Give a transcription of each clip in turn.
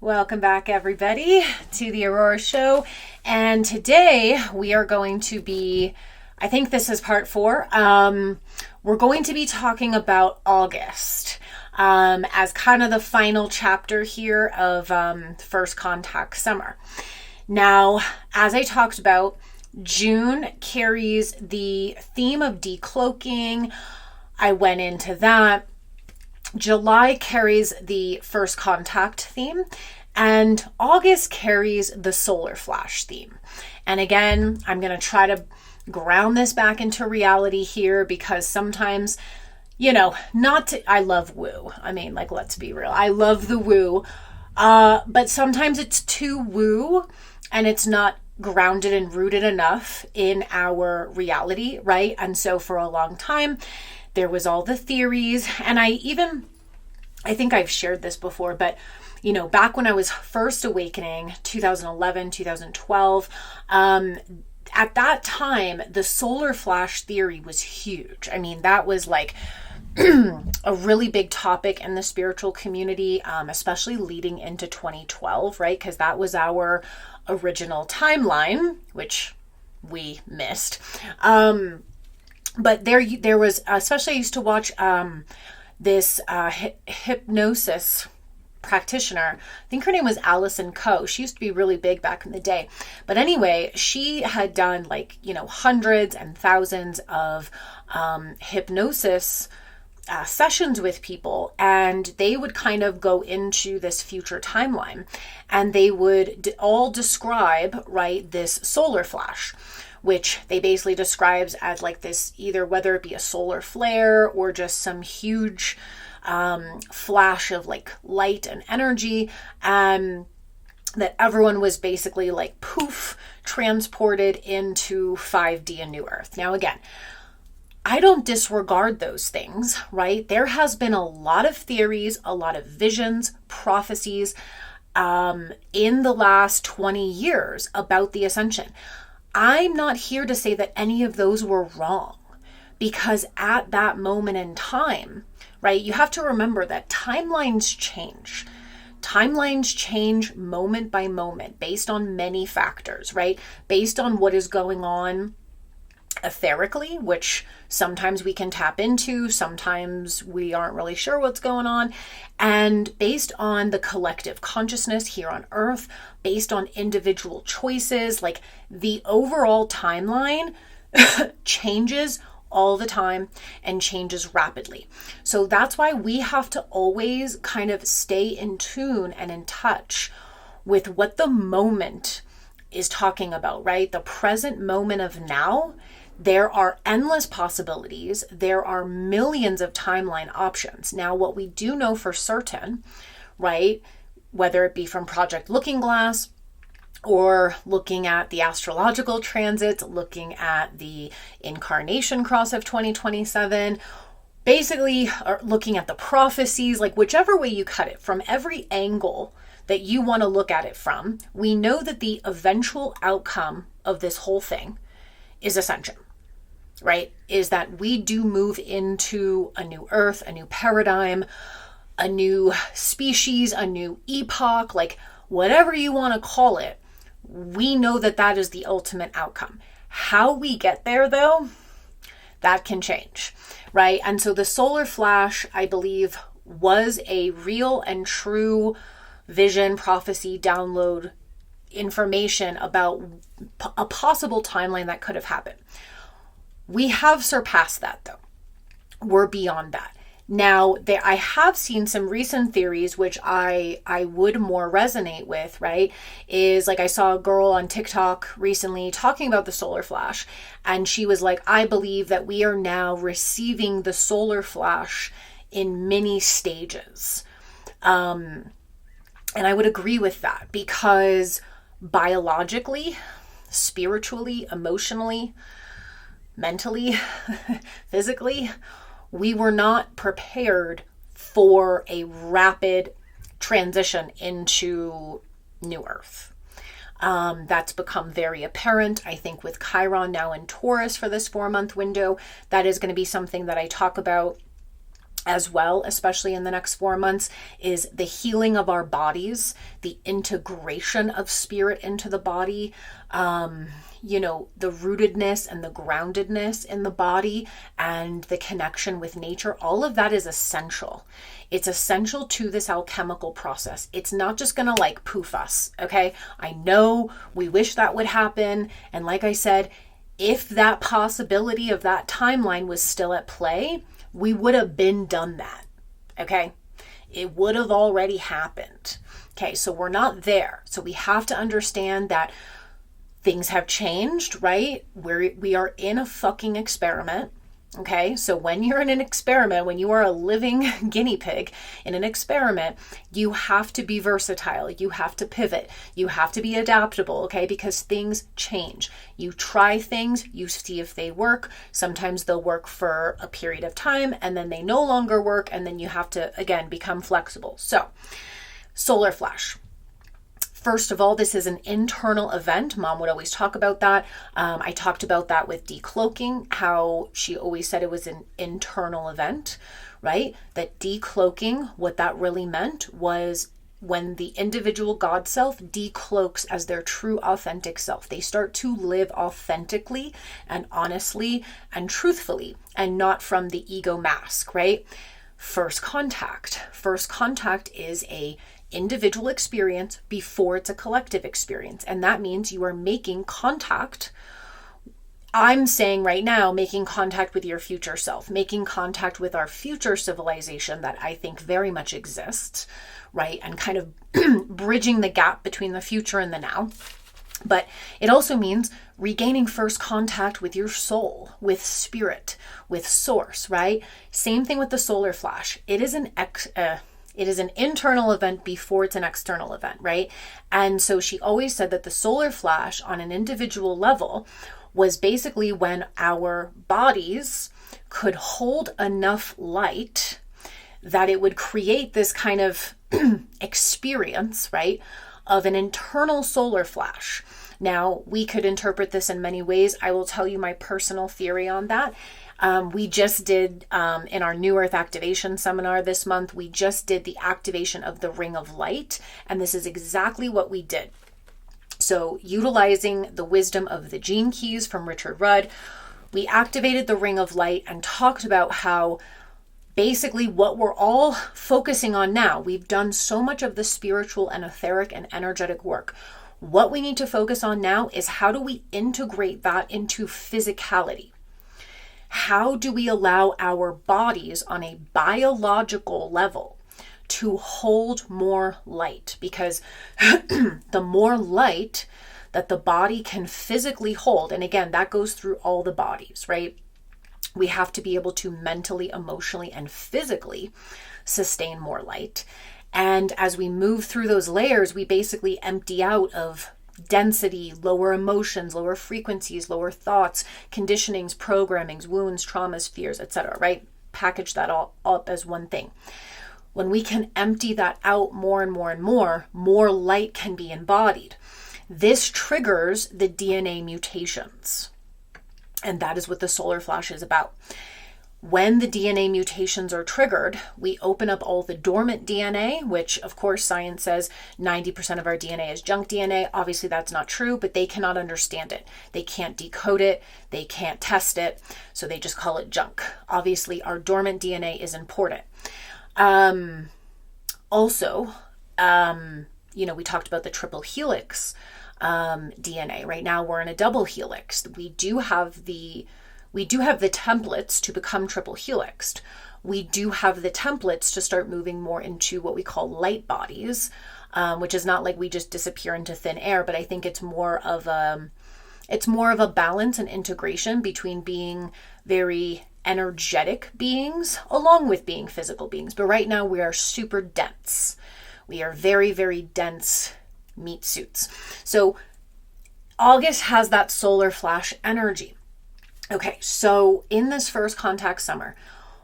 Welcome back, everybody, to the Aurora Show. And today we are going to be, I think this is part 4. We're going to be talking about August as kind of the final chapter here of First Contact Summer. Now, as I talked about, June carries the theme of decloaking. I went into that. July carries the first contact theme, and August carries the solar flash theme. And again, I'm going to try to ground this back into reality here because sometimes, I love woo. I mean, let's be real. I love the woo. But sometimes it's too woo and it's not grounded and rooted enough in our reality, right? And so for a long time, there was all the theories, and I think I've shared this before, but back when I was first awakening, 2011, 2012, at that time, the solar flash theory was huge. I mean, that was like a really big topic in the spiritual community, especially leading into 2012, right? Because that was our original timeline, which we missed. But there was, especially I used to watch this hypnosis practitioner. I think her name was Allison Coe. She used to be really big back in the day. But anyway, she had done hundreds and thousands of hypnosis sessions with people, and they would kind of go into this future timeline, and they would all describe, right, this solar flash, which they basically describes as this, either whether it be a solar flare or just some huge flash of light and energy, that everyone was basically poof, transported into 5D and New Earth. Now again, I don't disregard those things, right? There has been a lot of theories, a lot of visions, prophecies in the last 20 years about the ascension. I'm not here to say that any of those were wrong, because at that moment in time, right, you have to remember that timelines change. Timelines change moment by moment based on many factors, right? Based on what is going on etherically, which sometimes we can tap into, sometimes we aren't really sure what's going on, and based on the collective consciousness here on Earth, based on individual choices, the overall timeline changes all the time and changes rapidly. So that's why we have to always kind of stay in tune and in touch with what the moment is talking about, right? The present moment of now. There are endless possibilities. There are millions of timeline options. Now, what we do know for certain, right, whether it be from Project Looking Glass or looking at the astrological transits, looking at the incarnation cross of 2027, basically looking at the prophecies, whichever way you cut it, from every angle that you want to look at it from, we know that the eventual outcome of this whole thing is ascension, right? Is that we do move into a new earth, a new paradigm, a new species, a new epoch, whatever you want to call it. We know that that is the ultimate outcome. How we get there, though, that can change, right? And so the solar flash, I believe, was a real and true vision, prophecy, download information about a possible timeline that could have happened. We have surpassed that, though. We're beyond that. Now, I have seen some recent theories, which I would more resonate with, right? Is I saw a girl on TikTok recently talking about the solar flash, and she was like, I believe that we are now receiving the solar flash in many stages. And I would agree with that, because biologically, spiritually, emotionally, mentally, physically, we were not prepared for a rapid transition into New Earth. That's become very apparent, I think, with Chiron now in Taurus for this 4-month window. That is going to be something that I talk about as well, especially in the next 4 months, is the healing of our bodies, the integration of spirit into the body, the rootedness and the groundedness in the body and the connection with nature. All of that is essential. It's essential to this alchemical process. It's not just going to like poof us, okay? I know we wish that would happen. And like I said, if that possibility of that timeline was still at play, we would have been done that, okay? It would have already happened. Okay, so we're not there. So we have to understand that things have changed, right? We are in a fucking experiment. Okay, so when you're in an experiment, when you are a living guinea pig in an experiment, you have to be versatile. You have to pivot. You have to be adaptable, okay? Because things change. You try things, you see if they work. Sometimes they'll work for a period of time and then they no longer work, and then you have to, again, become flexible. So, solar flash. First of all, this is an internal event. Mom would always talk about that. I talked about that with decloaking, how she always said it was an internal event, right? That decloaking, what that really meant was when the individual God self decloaks as their true authentic self. They start to live authentically and honestly and truthfully and not from the ego mask, right? First contact. First contact is a individual experience before it's a collective experience. And that means you are making contact. I'm saying right now, making contact with your future self, making contact with our future civilization that I think very much exists, right? And kind of bridging the gap between the future and the now. But it also means regaining first contact with your soul, with spirit, with source, right? Same thing with the solar flash. It is an internal event before it's an external event, right? And so she always said that the solar flash on an individual level was basically when our bodies could hold enough light that it would create this kind of experience, right, of an internal solar flash. Now, we could interpret this in many ways. I will tell you my personal theory on that. We just did, in our New Earth Activation Seminar this month, we just did the activation of the Ring of Light, and this is exactly what we did. So, utilizing the wisdom of the Gene Keys from Richard Rudd, we activated the Ring of Light and talked about how basically what we're all focusing on now, we've done so much of the spiritual and etheric and energetic work. What we need to focus on now is how do we integrate that into physicality? How do we allow our bodies on a biological level to hold more light? Because the more light that the body can physically hold, and again, that goes through all the bodies, right? We have to be able to mentally, emotionally, and physically sustain more light. And as we move through those layers, we basically empty out of density, lower emotions, lower frequencies, lower thoughts, conditionings, programmings, wounds, traumas, fears, etc., right? Package that all up as one thing. When we can empty that out more and more and more light can be embodied. This triggers the DNA mutations. And that is what the solar flash is about. When the DNA mutations are triggered, we open up all the dormant DNA, which of course science says 90% of our DNA is junk DNA. Obviously that's not true, but they cannot understand it. They can't decode it. They can't test it. So they just call it junk. Obviously our dormant DNA is important. Also, we talked about the triple helix DNA. Right now we're in a double helix. We do have the templates to become triple helixed. We do have the templates to start moving more into what we call light bodies, which is not like we just disappear into thin air, but I think it's more of a balance and integration between being very energetic beings along with being physical beings. But right now we are super dense. We are very, very dense meat suits. So August has that solar flash energy. Okay, so in this first contact summer,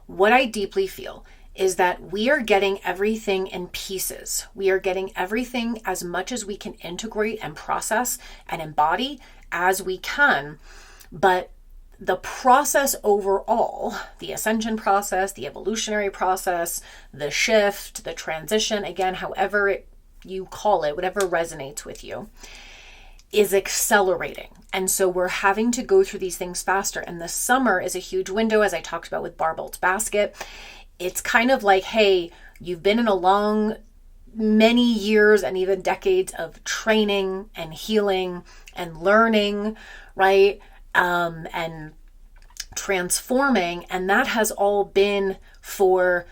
what I deeply feel is that we are getting everything in pieces. We are getting everything as much as we can integrate and process and embody as we can. But the process overall, the ascension process, the evolutionary process, the shift, the transition, again, however you call it, whatever resonates with you, is accelerating. And so we're having to go through these things faster. And the summer is a huge window, as I talked about with Barbell's Basket. It's kind of like, hey, you've been in a long, many years and even decades of training and healing and learning, right? And transforming. And that has all been for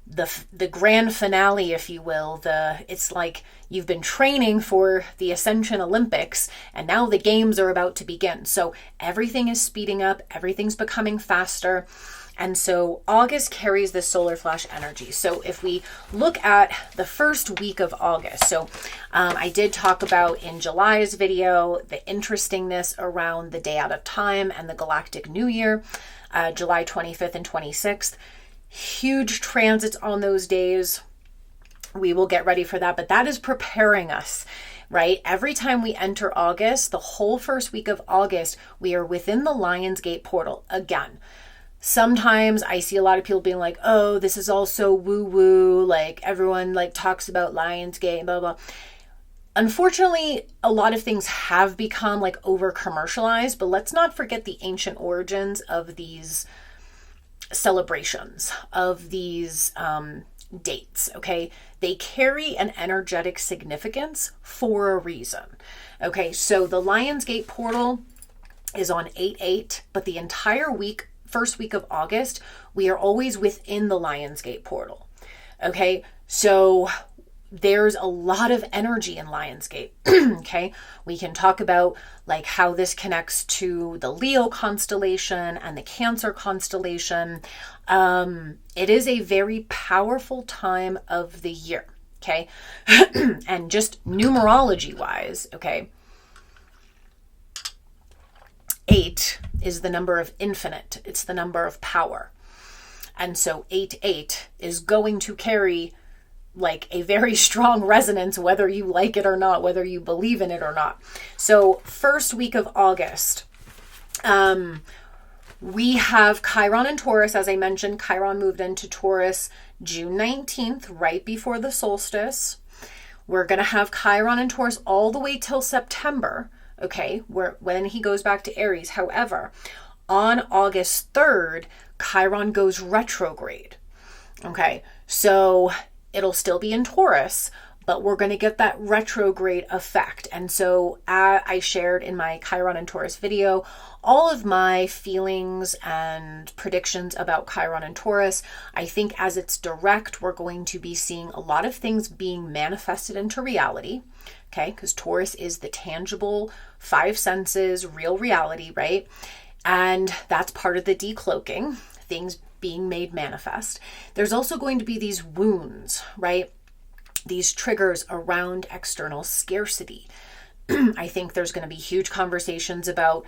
the grand finale, if you will. It's like you've been training for the Ascension Olympics, and now the games are about to begin. So everything is speeding up, everything's becoming faster. And so August carries the solar flash energy. So if we look at the first week of August, so I did talk about in July's video the interestingness around the day out of time and the galactic new year, July 25th and 26th. Huge transits on those days. We will get ready for that, but that is preparing us, right? Every time we enter August, the whole first week of August, we are within the Lionsgate portal again. Sometimes I see a lot of people being like, oh, this is all so woo-woo, like everyone like talks about Lionsgate and blah, blah. Unfortunately, a lot of things have become like over commercialized, but let's not forget the ancient origins of these celebrations, of these dates, okay? They carry an energetic significance for a reason, okay? So the Lionsgate portal is on 8/8, but the entire week, first week of August, we are always within the Lionsgate portal, okay? So there's a lot of energy in Lionsgate, okay? We can talk about like how this connects to the Leo constellation and the Cancer constellation. It is a very powerful time of the year, okay? And just numerology wise, okay? 8 is the number of infinite. It's the number of power. And so 8/8 is going to carry like a very strong resonance, whether you like it or not, whether you believe in it or not. So first week of August, we have Chiron and Taurus. As I mentioned, Chiron moved into Taurus June 19th, right before the solstice. We're going to have Chiron and Taurus all the way till September, okay, when he goes back to Aries. However, on August 3rd, Chiron goes retrograde, okay? So it'll still be in Taurus, but we're going to get that retrograde effect. And so I shared in my Chiron and Taurus video all of my feelings and predictions about Chiron and Taurus. I think as it's direct, we're going to be seeing a lot of things being manifested into reality, okay? Because Taurus is the tangible, 5 senses, real reality, right? And that's part of the decloaking, things being made manifest. There's also going to be these wounds, right? These triggers around external scarcity. I think there's going to be huge conversations about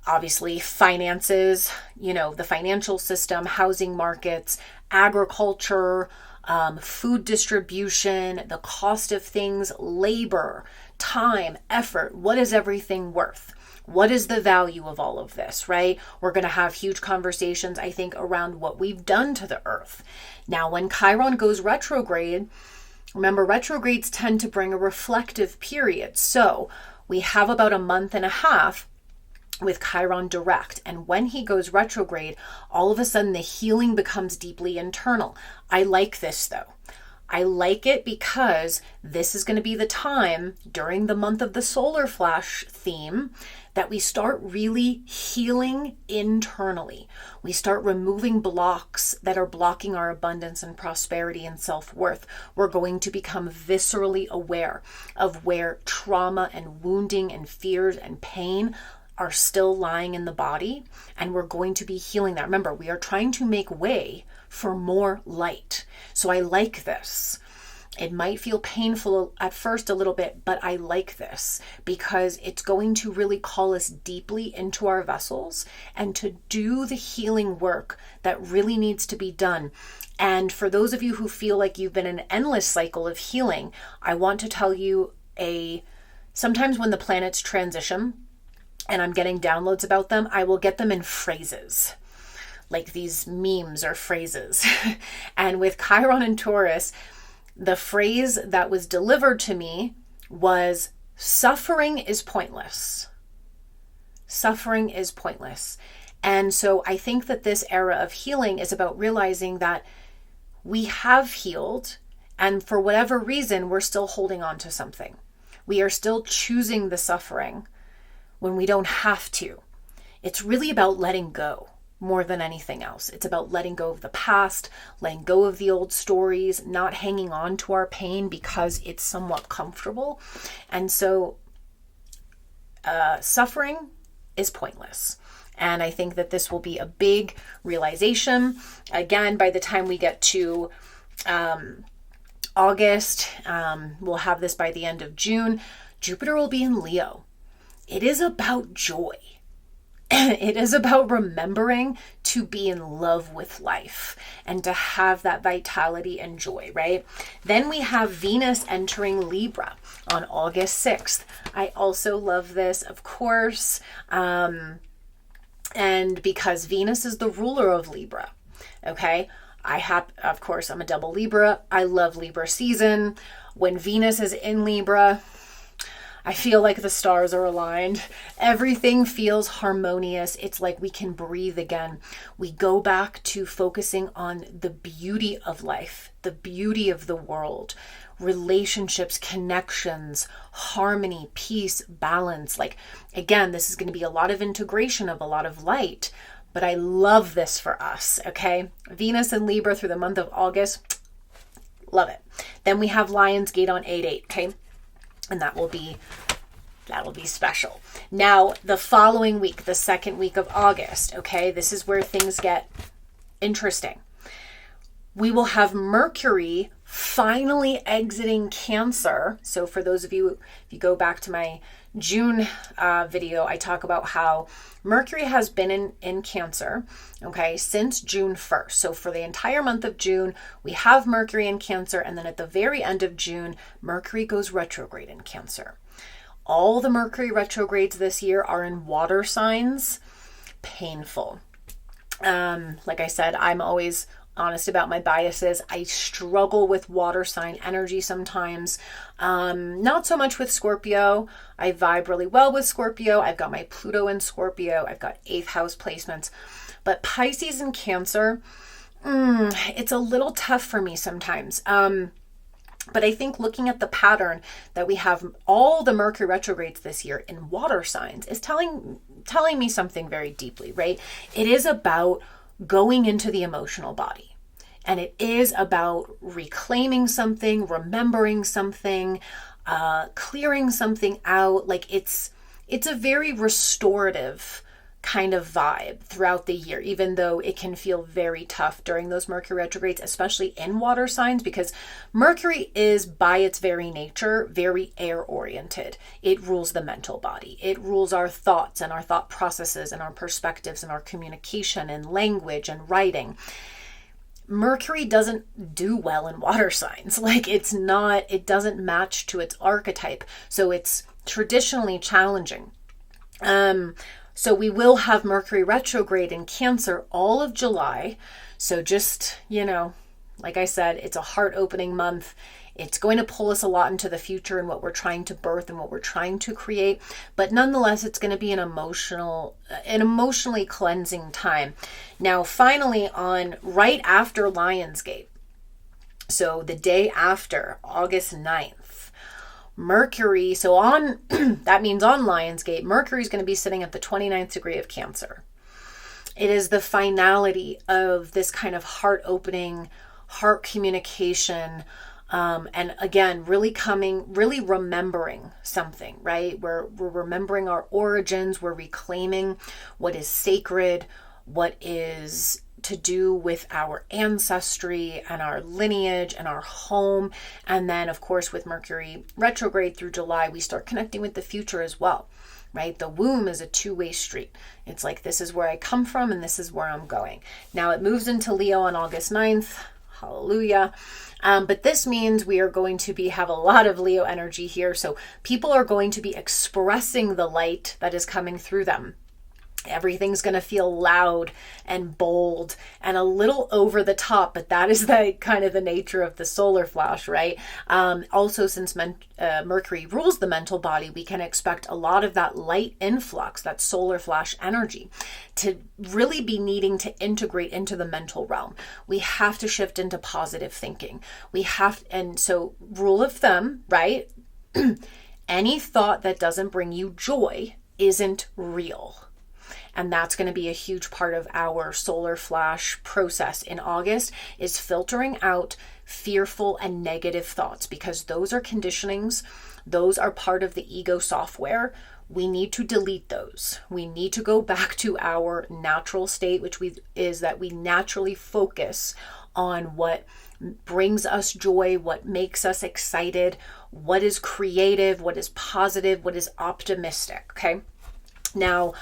obviously finances, you know, the financial system, housing markets, agriculture, food distribution, the cost of things, labor, time, effort. What is everything worth? What is the value of all of this, right? We're going to have huge conversations, I think, around what we've done to the earth. Now, when Chiron goes retrograde, remember, retrogrades tend to bring a reflective period. So we have about a month and a half with Chiron direct. And when he goes retrograde, all of a sudden the healing becomes deeply internal. I like this though. I like it because this is going to be the time during the month of the solar flash theme that we start really healing internally. We start removing blocks that are blocking our abundance and prosperity and self-worth. We're going to become viscerally aware of where trauma and wounding and fears and pain are still lying in the body, and we're going to be healing that. Remember, we are trying to make way for more light. So I like this. It might feel painful at first a little bit, but I like this because it's going to really call us deeply into our vessels and to do the healing work that really needs to be done. And for those of you who feel like you've been in an endless cycle of healing, I want to tell you sometimes when the planets transition, and I'm getting downloads about them, I will get them in phrases, like these memes or phrases. And with Chiron and Taurus, the phrase that was delivered to me was, suffering is pointless. Suffering is pointless. And so I think that this era of healing is about realizing that we have healed, and for whatever reason, we're still holding on to something. We are still choosing the suffering when we don't have to. It's really about letting go more than anything else. It's about letting go of the past, letting go of the old stories, not hanging on to our pain because it's somewhat comfortable. And so suffering is pointless. And I think that this will be a big realization. Again, by the time we get to August, we'll have this by the end of June, Jupiter will be in Leo. It is about joy. It is about remembering to be in love with life and to have that vitality and joy, right? Then we have Venus entering Libra on August 6th. I also love this, of course, and because Venus is the ruler of Libra, okay? Of course, I'm a double Libra. I love Libra season. When Venus is in Libra, I feel like the stars are aligned. Everything feels harmonious. It's like we can breathe again. We go back to focusing on the beauty of life, the beauty of the world, relationships, connections, harmony, peace, balance. Like, again, this is going to be a lot of integration of a lot of light, but I love this for us, okay? Venus and Libra through the month of August. Love it. Then we have Lionsgate on 8/8, okay? And that'll be special. Now, the following week, the second week of August, okay, this is where things get interesting. We will have Mercury finally exiting Cancer. So for those of you, if you go back to my June video, I talk about how Mercury has been in Cancer, okay, since June 1st. So for the entire month of June, we have Mercury in Cancer, and then at the very end of June, Mercury goes retrograde in Cancer. All the Mercury retrogrades this year are in water signs. Painful. Like I said, I'm always honest about my biases. I struggle with water sign energy sometimes. Not so much with Scorpio. I vibe really well with Scorpio. I've got my Pluto in Scorpio. I've got 8th house placements. But Pisces and Cancer, it's a little tough for me sometimes. But I think looking at the pattern that we have all the Mercury retrogrades this year in water signs is telling me something very deeply, right? It is about going into the emotional body. And it is about reclaiming something, remembering something, clearing something out. Like it's a very restorative kind of vibe throughout the year, even though it can feel very tough during those Mercury retrogrades, especially in water signs, because Mercury is by its very nature very air oriented. It rules the mental body. It rules our thoughts and our thought processes and our perspectives and our communication and language and writing. Mercury doesn't do well in water signs. Like it doesn't match to its archetype. So it's traditionally challenging. So we will have Mercury retrograde in Cancer all of July. So just, like I said, it's a heart-opening month. It's going to pull us a lot into the future and what we're trying to birth and what we're trying to create. But nonetheless, it's going to be an emotionally cleansing time. Now, finally, right after Lionsgate, so the day after, August 9th, Mercury, that means on Lionsgate, Mercury is going to be sitting at the 29th degree of Cancer. It is the finality of this kind of heart-opening, heart communication, and again, really remembering something, right? We're remembering our origins, we're reclaiming what is sacred, what is to do with our ancestry and our lineage and our home. And then, of course, with Mercury retrograde through July, we start connecting with the future as well, right? The womb is a two-way street. It's like, this is where I come from and this is where I'm going. Now it moves into Leo on August 9th. Hallelujah. But this means we are going to have a lot of Leo energy here. So people are going to be expressing the light that is coming through them. Everything's going to feel loud and bold and a little over the top, but that is the kind of the nature of the solar flash, right? Also, since Mercury rules the mental body, we can expect a lot of that light influx, that solar flash energy, to really be needing to integrate into the mental realm. We have to shift into positive thinking. And so rule of thumb, right? Any thought that doesn't bring you joy isn't real. And that's going to be a huge part of our solar flash process in August, is filtering out fearful and negative thoughts, because those are conditionings. Those are part of the ego software. We need to delete those. We need to go back to our natural state, which is that we naturally focus on what brings us joy, what makes us excited, what is creative, what is positive, what is optimistic. Okay. Now,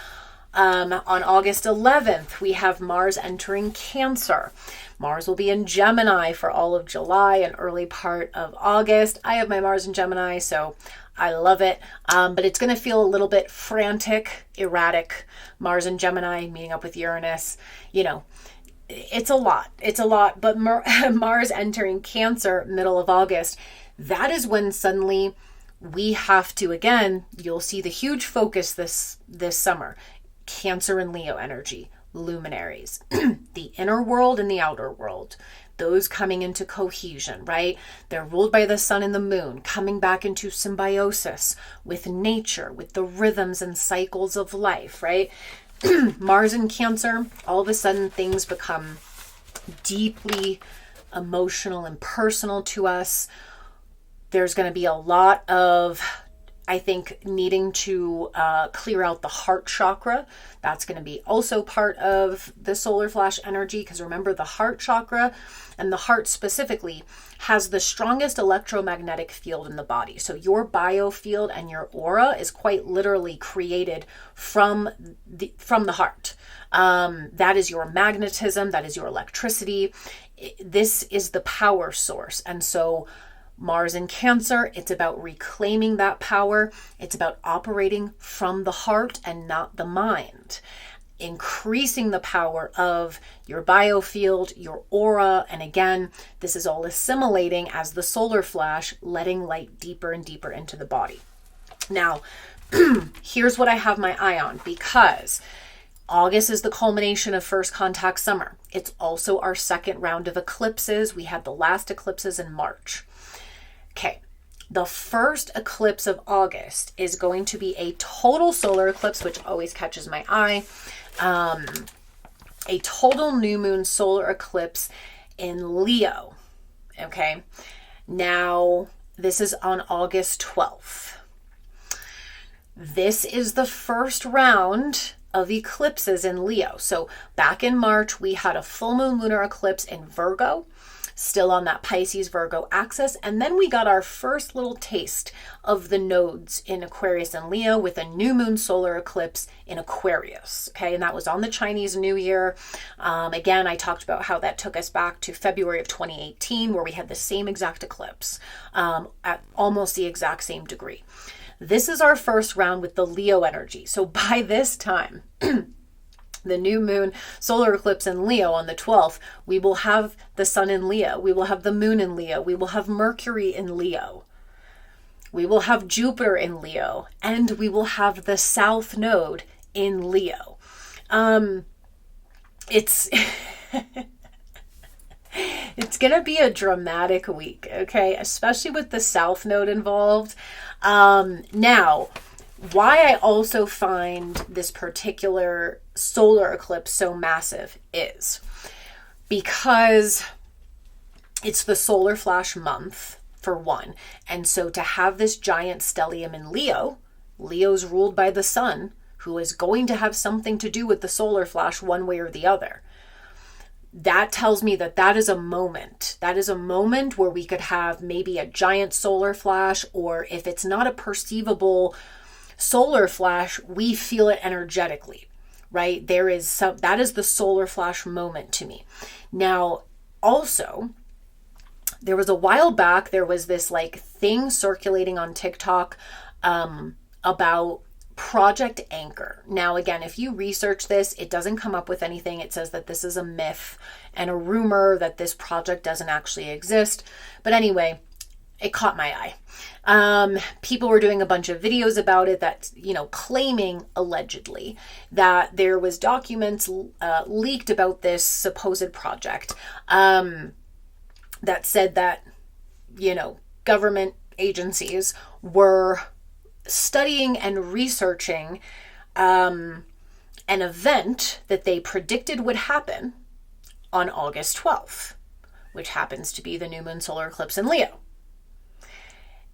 on August 11th, we have Mars entering Cancer. Mars will be in Gemini for all of July and early part of August. I have my Mars in Gemini, so I love it. But it's going to feel a little bit frantic, erratic. Mars in Gemini, meeting up with Uranus, it's a lot. It's a lot. But Mars entering Cancer, middle of August, that is when suddenly we have to, again, you'll see the huge focus this summer. Cancer and Leo energy, luminaries, the inner world and the outer world, those coming into cohesion, right? They're ruled by the sun and the moon, coming back into symbiosis with nature, with the rhythms and cycles of life, right? Mars in Cancer, all of a sudden things become deeply emotional and personal to us. There's going to be a lot of, I think, needing to clear out the heart chakra. That's going to be also part of the solar flash energy, because remember, the heart chakra, and the heart specifically, has the strongest electromagnetic field in the body. So your biofield and your aura is quite literally created from the heart. That is your magnetism. That is your electricity. This is the power source. And so Mars in Cancer, it's about reclaiming that power. It's about operating from the heart and not the mind. Increasing the power of your biofield, your aura. And again, this is all assimilating as the solar flash, letting light deeper and deeper into the body. Now, here's what I have my eye on, because August is the culmination of first contact summer. It's also our second round of eclipses. We had the last eclipses in March. Okay, the first eclipse of August is going to be a total solar eclipse, which always catches my eye. A total new moon solar eclipse in Leo. Okay, now this is on August 12th. This is the first round of eclipses in Leo. So back in March, we had a full moon lunar eclipse in Virgo, still on that Pisces Virgo axis. And then we got our first little taste of the nodes in Aquarius and Leo with a new moon solar eclipse in Aquarius. Okay. And that was on the Chinese New Year. Again, I talked about how that took us back to February of 2018, where we had the same exact eclipse at almost the exact same degree. This is our first round with the Leo energy. So by this time, the new moon solar eclipse in Leo on the 12th, we will have the sun in Leo. We will have the moon in Leo. We will have Mercury in Leo. We will have Jupiter in Leo. And we will have the South Node in Leo. It's going to be a dramatic week, okay? Especially with the South Node involved. Now, why I also find this particular solar eclipse so massive is because it's the solar flash month, for one. And so to have this giant stellium in Leo, Leo's ruled by the sun, who is going to have something to do with the solar flash one way or the other. That tells me that that is a moment. That is a moment where we could have maybe a giant solar flash, or if it's not a perceivable solar flash, we feel it energetically, right? That is the solar flash moment to me. Now, also, there was a while back, there was this like thing circulating on TikTok about Project Anchor. Now, again, if you research this, it doesn't come up with anything. It says that this is a myth and a rumor, that this project doesn't actually exist. But anyway, it caught my eye. People were doing a bunch of videos about it that, claiming allegedly that there was documents leaked about this supposed project that said that, government agencies were studying and researching an event that they predicted would happen on August 12th, which happens to be the new moon solar eclipse in Leo.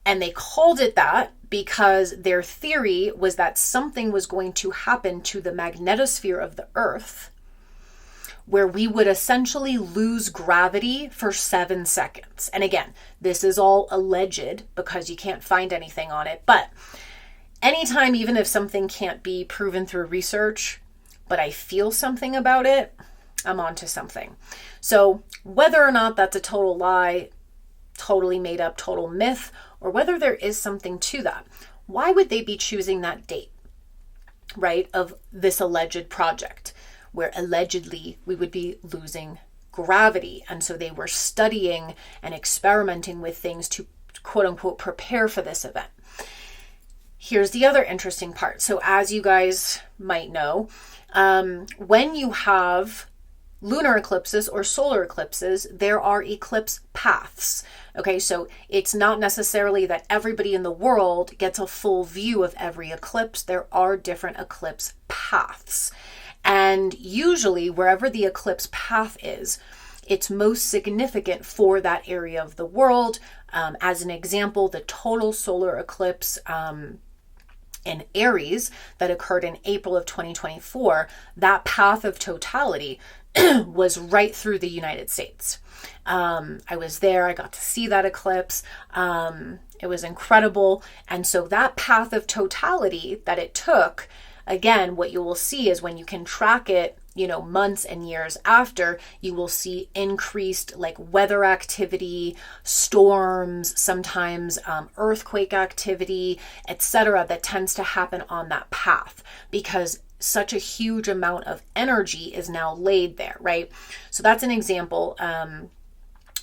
And they called it that because their theory was that something was going to happen to the magnetosphere of the Earth where we would essentially lose gravity for 7 seconds. And again, this is all alleged because you can't find anything on it. But anytime, even if something can't be proven through research, but I feel something about it, I'm onto something. So whether or not that's a total lie, totally made up, total myth, or whether there is something to that, why would they be choosing that date, right, of this alleged project where allegedly we would be losing gravity? And so they were studying and experimenting with things to quote unquote prepare for this event. Here's the other interesting part. So as you guys might know, when you have lunar eclipses or solar eclipses, there are eclipse paths. Okay, so it's not necessarily that everybody in the world gets a full view of every eclipse. There are different eclipse paths. And usually wherever the eclipse path is, it's most significant for that area of the world. As an example, the total solar eclipse in Aries that occurred in April of 2024, that path of totality was right through the United States. I was there. I got to see that eclipse. It was incredible. And so that path of totality that it took, again, what you will see is when you can track it, months and years after, you will see increased like weather activity, storms, sometimes earthquake activity, etc., that tends to happen on that path because such a huge amount of energy is now laid there, right? So that's an example.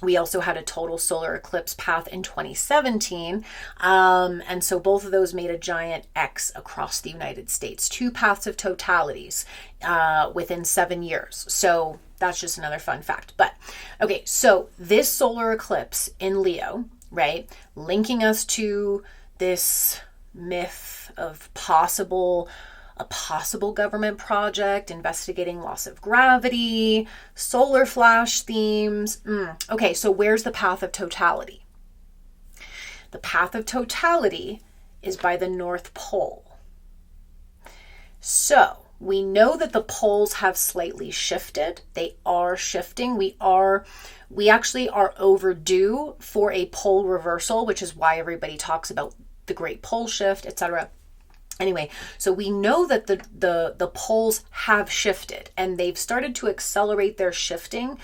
We also had a total solar eclipse path in 2017. And so both of those made a giant X across the United States, 2 paths of totalities within 7 years. So that's just another fun fact. But okay, so this solar eclipse in Leo, right, linking us to this myth of a possible government project investigating loss of gravity, solar flash themes. Okay, so where's the path of totality? The path of totality is by the North Pole. So we know that the poles have slightly shifted. They are shifting. We actually are overdue for a pole reversal, which is why everybody talks about the Great Pole Shift, etc. Anyway, so we know that the poles have shifted and they've started to accelerate their shifting.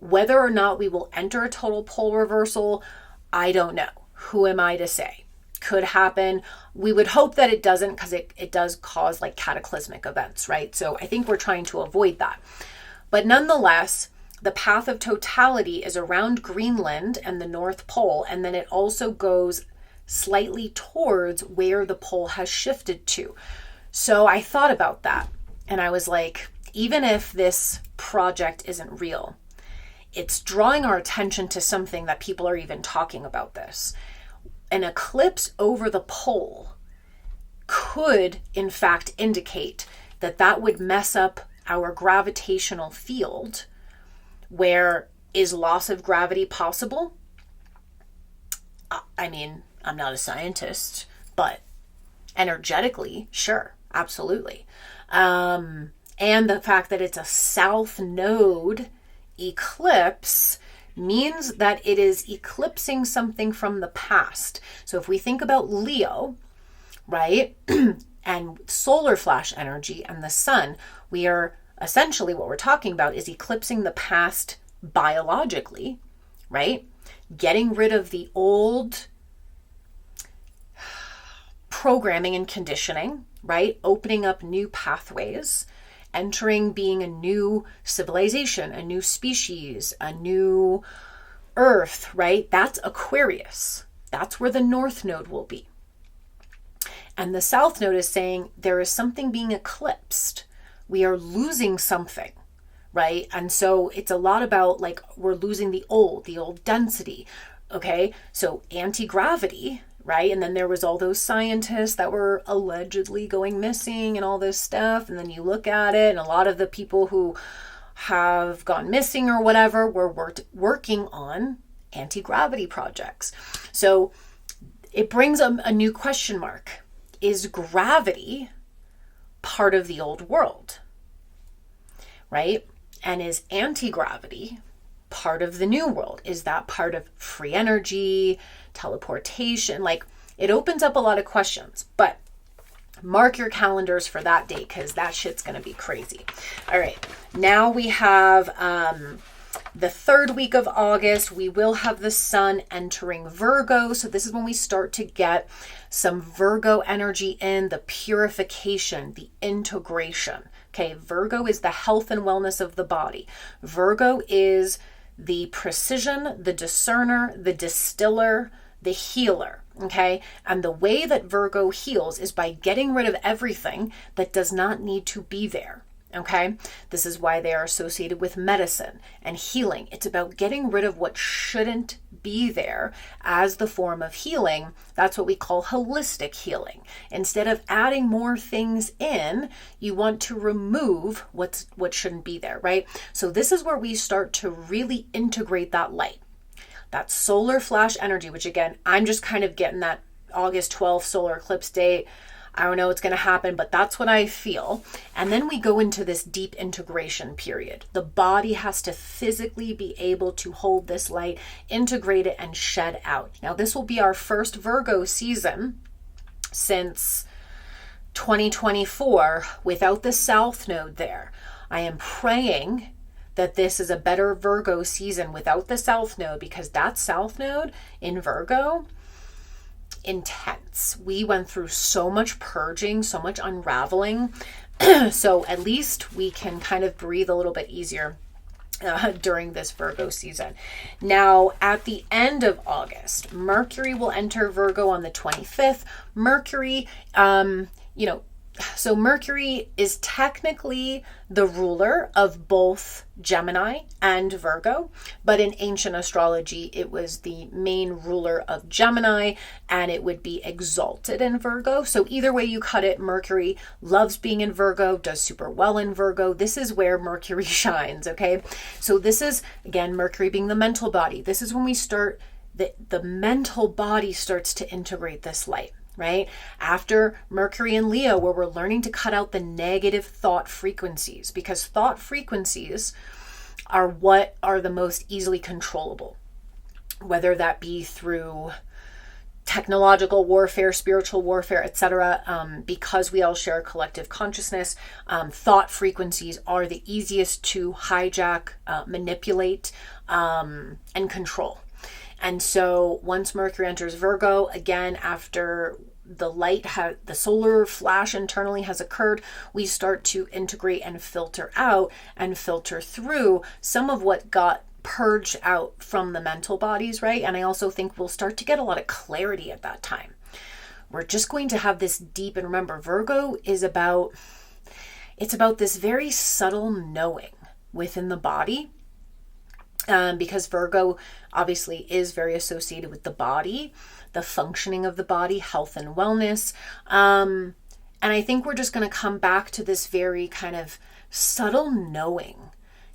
Whether or not we will enter a total pole reversal, I don't know. Who am I to say? Could happen. We would hope that it doesn't because it does cause like cataclysmic events, right? So I think we're trying to avoid that. But nonetheless, the path of totality is around Greenland and the North Pole, and then it also goes slightly towards where the pole has shifted to. So I thought about that and I was like, even if this project isn't real, it's drawing our attention to something that people are even talking about this. An eclipse over the pole could in fact indicate that would mess up our gravitational field. Where is loss of gravity possible? I mean, I'm not a scientist, but energetically, sure, absolutely. And the fact that it's a south node eclipse means that it is eclipsing something from the past. So if we think about Leo, right, and solar flash energy and the sun, we are essentially what we're talking about is eclipsing the past biologically, right? getting rid of the old programming and conditioning, right? Opening up new pathways, entering being a new civilization, a new species, a new earth, right? That's Aquarius. That's where the North Node will be. And the South Node is saying there is something being eclipsed. We are losing something, right? And so it's a lot about like we're losing the old density, okay? So anti-gravity, right? And then there was all those scientists that were allegedly going missing and all this stuff. And then you look at it and a lot of the people who have gone missing or whatever were working on anti-gravity projects. So it brings a new question mark. Is gravity part of the old world, right? And is anti-gravity part of the new world? Is that part of free energy, teleportation? Like, it opens up a lot of questions, but mark your calendars for that date because that shit's going to be crazy. All right. Now we have the third week of August. We will have the sun entering Virgo. So this is when we start to get some Virgo energy in, the purification, the integration. Okay. Virgo is the health and wellness of the body. Virgo is the precision, the discerner, the distiller, the healer. Okay. And the way that Virgo heals is by getting rid of everything that does not need to be there. Okay. This is why they are associated with medicine and healing. It's about getting rid of what shouldn't be there as the form of healing. That's what we call holistic healing. Instead of adding more things in, you want to remove what shouldn't be there, right? So this is where we start to really integrate that light. That solar flash energy, which again, I'm just kind of getting that August 12th solar eclipse date. I don't know what's going to happen, but that's what I feel. And then we go into this deep integration period. The body has to physically be able to hold this light, integrate it, and shed out. Now, this will be our first Virgo season since 2024 without the South Node there. I am praying that this is a better Virgo season without the South Node, because that South Node in Virgo, intense. We went through so much purging, so much unraveling. So at least we can kind of breathe a little bit easier during this Virgo season. Now, at the end of August, Mercury will enter Virgo on the 25th. Mercury, so Mercury is technically the ruler of both Gemini and Virgo, but in ancient astrology, it was the main ruler of Gemini and it would be exalted in Virgo. So either way you cut it, Mercury loves being in Virgo, does super well in Virgo. This is where Mercury shines, okay? So this is, again, Mercury being the mental body. This is when we start, the mental body starts to integrate this light. Right? After Mercury and Leo, where we're learning to cut out the negative thought frequencies, because thought frequencies are what are the most easily controllable, whether that be through technological warfare, spiritual warfare, etc. Because we all share a collective consciousness, thought frequencies are the easiest to hijack, manipulate, and control. And so once Mercury enters Virgo, again, after the solar flash internally has occurred, we start to integrate and filter out and filter through some of what got purged out from the mental bodies, right? And I also think we'll start to get a lot of clarity at that time. We're just going to have this deep, and remember, Virgo is about this very subtle knowing within the body. Because Virgo obviously is very associated with the body, the functioning of the body, health and wellness. And I think we're just going to come back to this very kind of subtle knowing,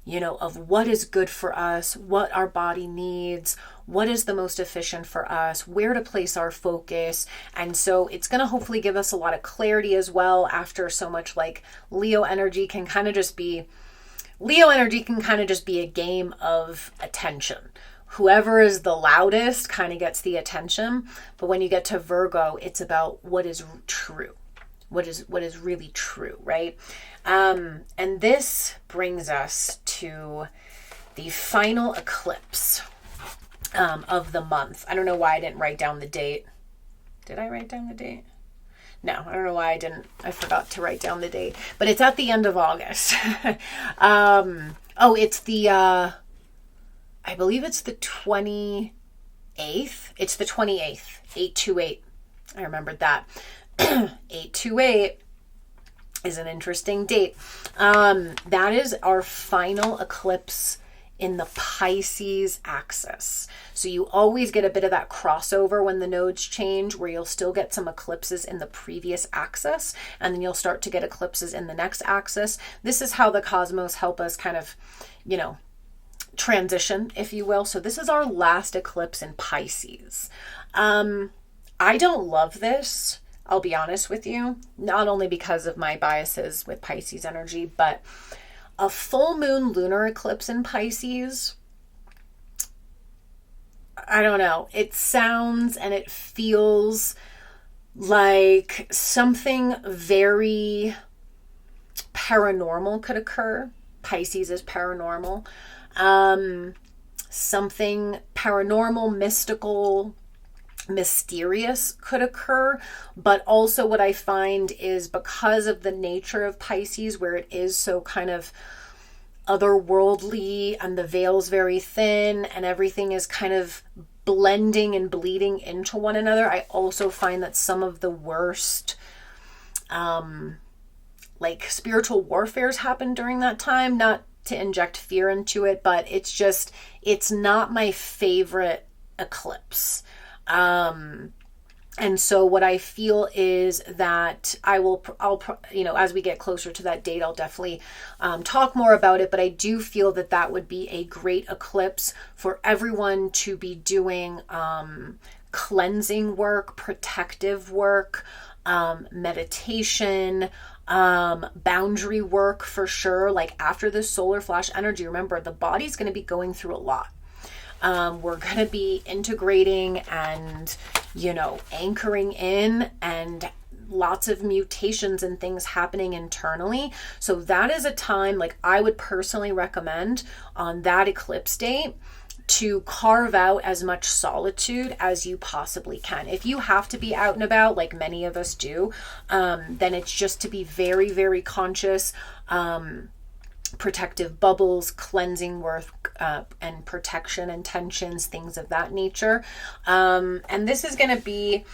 of what is good for us, what our body needs, what is the most efficient for us, where to place our focus. And so it's going to hopefully give us a lot of clarity as well, after so much like Leo energy can kind of just be a game of attention. Whoever is the loudest kind of gets the attention. But when you get to Virgo, it's about what is true. What is really true, right? And this brings us to the final eclipse. of the month. I don't know why I didn't write down the date. Did I write down the date? No, I don't know why I didn't. I forgot to write down the date. But it's at the end of August. It's the, I believe it's the 28th. It's the 28th, 828. I remembered that. 828 is an interesting date. That is our final eclipse in the Pisces axis. So you always get a bit of that crossover when the nodes change, where you'll still get some eclipses in the previous axis, and then you'll start to get eclipses in the next axis. This is how the cosmos help us kind of, transition, if you will. So this is our last eclipse in Pisces. I don't love this, I'll be honest with you, not only because of my biases with Pisces energy, but a full moon lunar eclipse in Pisces, I don't know. It sounds and it feels like something very paranormal could occur. Pisces is paranormal. Something paranormal, mystical, mysterious could occur. But also what I find is, because of the nature of Pisces, where it is so kind of otherworldly and the veil's very thin and everything is kind of blending and bleeding into one another, I also find that some of the worst spiritual warfares happen during that time. Not to inject fear into it, but it's not my favorite eclipse. And so what I feel is that I'll as we get closer to that date, I'll definitely talk more about it. But I do feel that would be a great eclipse for everyone to be doing cleansing work, protective work, meditation, boundary work for sure. Like after the solar flash energy, remember, the body's going to be going through a lot. We're going to be integrating and, anchoring in, and lots of mutations and things happening internally. So that is a time, I would personally recommend on that eclipse date to carve out as much solitude as you possibly can. If you have to be out and about, like many of us do, then it's just to be very, very conscious. Protective bubbles, cleansing work, and protection intentions, things of that nature. And this is going to be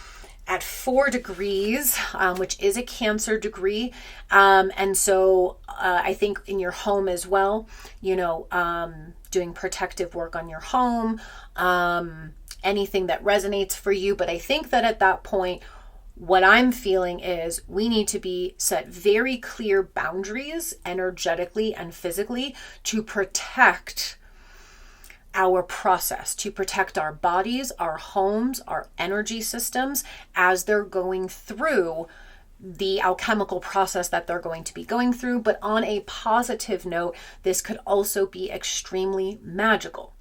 at 4 degrees, which is a Cancer degree. And so I think in your home as well, doing protective work on your home, anything that resonates for you. But I think that at that point, what I'm feeling is we need to set very clear boundaries energetically and physically to protect our process, to protect our bodies, our homes, our energy systems as they're going through the alchemical process that they're going to be going through. But on a positive note, this could also be extremely magical.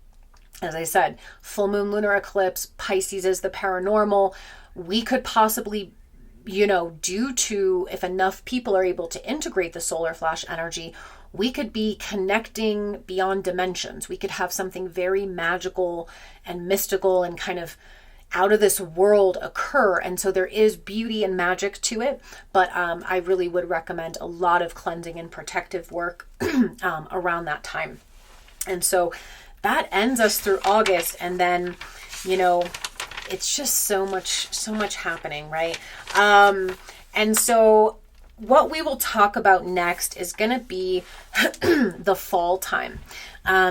As I said, full moon lunar eclipse, Pisces is the paranormal. We could possibly, due to, if enough people are able to integrate the solar flash energy, we could be connecting beyond dimensions. We could have something very magical and mystical and kind of out of this world occur. And so there is beauty and magic to it. But I really would recommend a lot of cleansing and protective work around that time. And so that ends us through August. And then, it's just so much happening, right? And so what we will talk about next is going to be the fall time,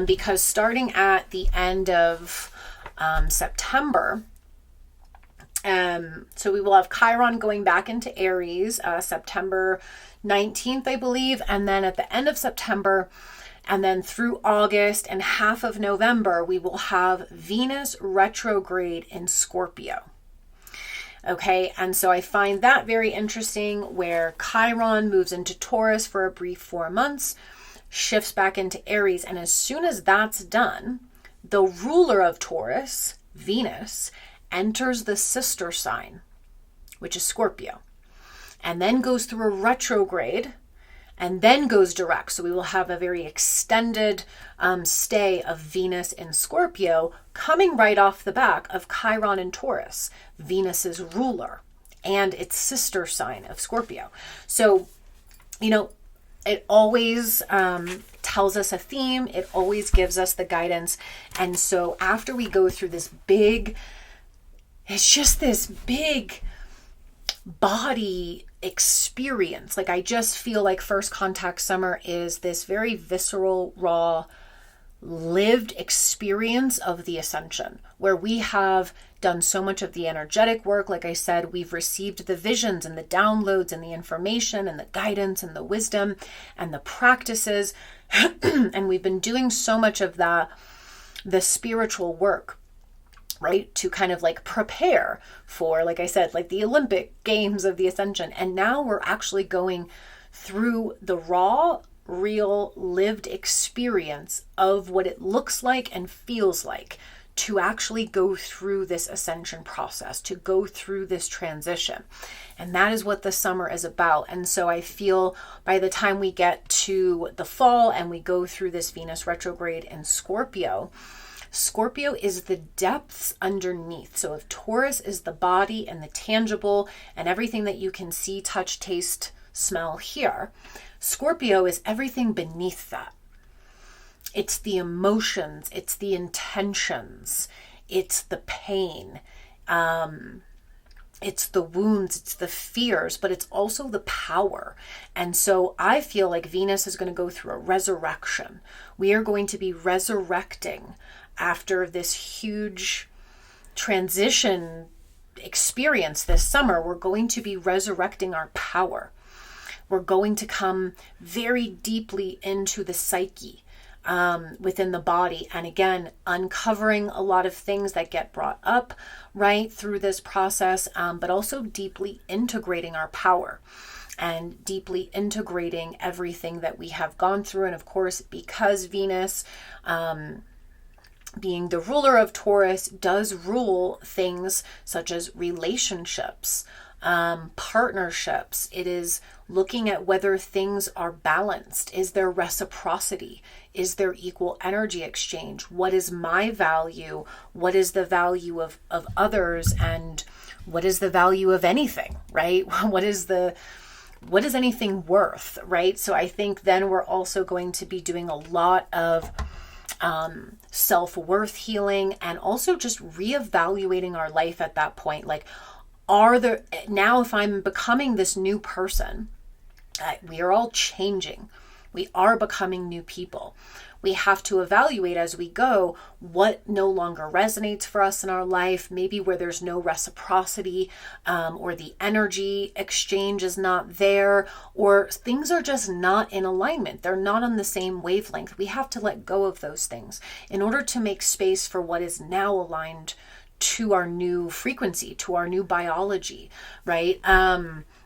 because starting at the end of September, so we will have Chiron going back into Aries, September 19th, I believe, and then at the end of September, and then through August and half of November, we will have Venus retrograde in Scorpio. Okay, and so I find that very interesting, where Chiron moves into Taurus for a brief 4 months, shifts back into Aries, and as soon as that's done, the ruler of Taurus, Venus, enters the sister sign, which is Scorpio, and then goes through a retrograde. and then goes direct. So we will have a very extended stay of Venus in Scorpio, coming right off the back of Chiron in Taurus, Venus's ruler and its sister sign of Scorpio. So, it always tells us a theme. It always gives us the guidance. And so after we go through this it's just this big body experience. Like, I just feel like First Contact Summer is this very visceral, raw, lived experience of the ascension, where we have done so much of the energetic work. Like I said, we've received the visions and the downloads and the information and the guidance and the wisdom and the practices. And we've been doing so much of the spiritual work, right? To kind of like prepare for, like I said, like the Olympic Games of the Ascension. And now we're actually going through the raw, real, lived experience of what it looks like and feels like to actually go through this ascension process, to go through this transition. And that is what the summer is about. And so I feel by the time we get to the fall and we go through this Venus retrograde in Scorpio, Scorpio is the depths underneath. So if Taurus is the body and the tangible and everything that you can see, touch, taste, smell, hear, Scorpio is everything beneath that. It's the emotions, it's the intentions, it's the pain, it's the wounds, it's the fears, but it's also the power. And so I feel like Venus is going to go through a resurrection. We are going to be resurrecting after this huge transition experience this summer. We're going to be resurrecting our power. We're going to come very deeply into the psyche within the body. And again, uncovering a lot of things that get brought up right through this process, but also deeply integrating our power and deeply integrating everything that we have gone through. And of course, because Venus, being the ruler of Taurus, does rule things such as relationships, partnerships. It is looking at whether things are balanced. Is there reciprocity? Is there equal energy exchange? What is my value? What is the value of others? And what is the value of anything, right? What is anything worth, right? So I think then we're also going to be doing a lot of self-worth healing, and also just reevaluating our life at that point. Like, now if I'm becoming this new person, we are all changing. We are becoming new people. We have to evaluate as we go what no longer resonates for us in our life, maybe where there's no reciprocity, or the energy exchange is not there, or things are just not in alignment. They're not on the same wavelength. We have to let go of those things in order to make space for what is now aligned to our new frequency, to our new biology, right?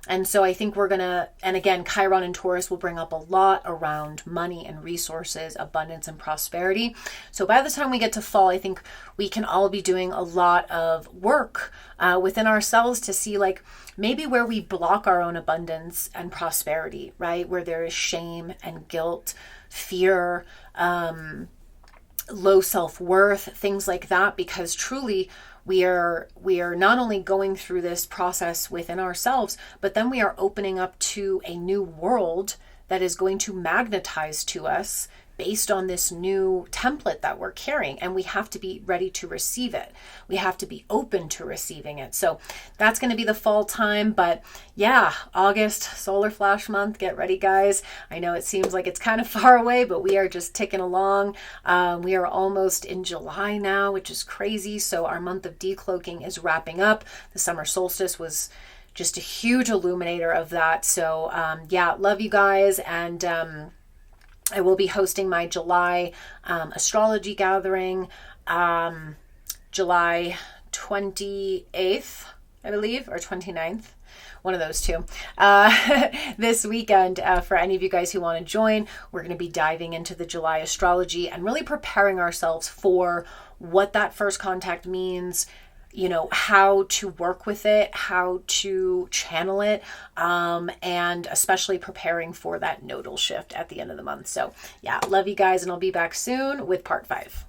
And so I think we're gonna, and again, Chiron and Taurus will bring up a lot around money and resources, abundance and prosperity. So by the time we get to fall, I think we can all be doing a lot of work within ourselves to see, like, maybe where we block our own abundance and prosperity, right? Where there is shame and guilt, fear, low self-worth, things like that, because truly we are not only going through this process within ourselves, but then we are opening up to a new world that is going to magnetize to us based on this new template that we're carrying. And we have to be ready to receive it. We have to be open to receiving it. So that's going to be the fall time. But yeah, August, solar flash month. Get ready, guys. I know it seems like it's kind of far away, but we are just ticking along. We are almost in July now, which is crazy. So our month of decloaking is wrapping up. The summer solstice was just a huge illuminator of that. So yeah, love you guys. And I will be hosting my July astrology gathering, July 28th, I believe, or 29th, one of those two, this weekend. For any of you guys who want to join, we're going to be diving into the July astrology and really preparing ourselves for what that first contact means, how to work with it, how to channel it, and especially preparing for that nodal shift at the end of the month. So yeah, love you guys, and I'll be back soon with part 5.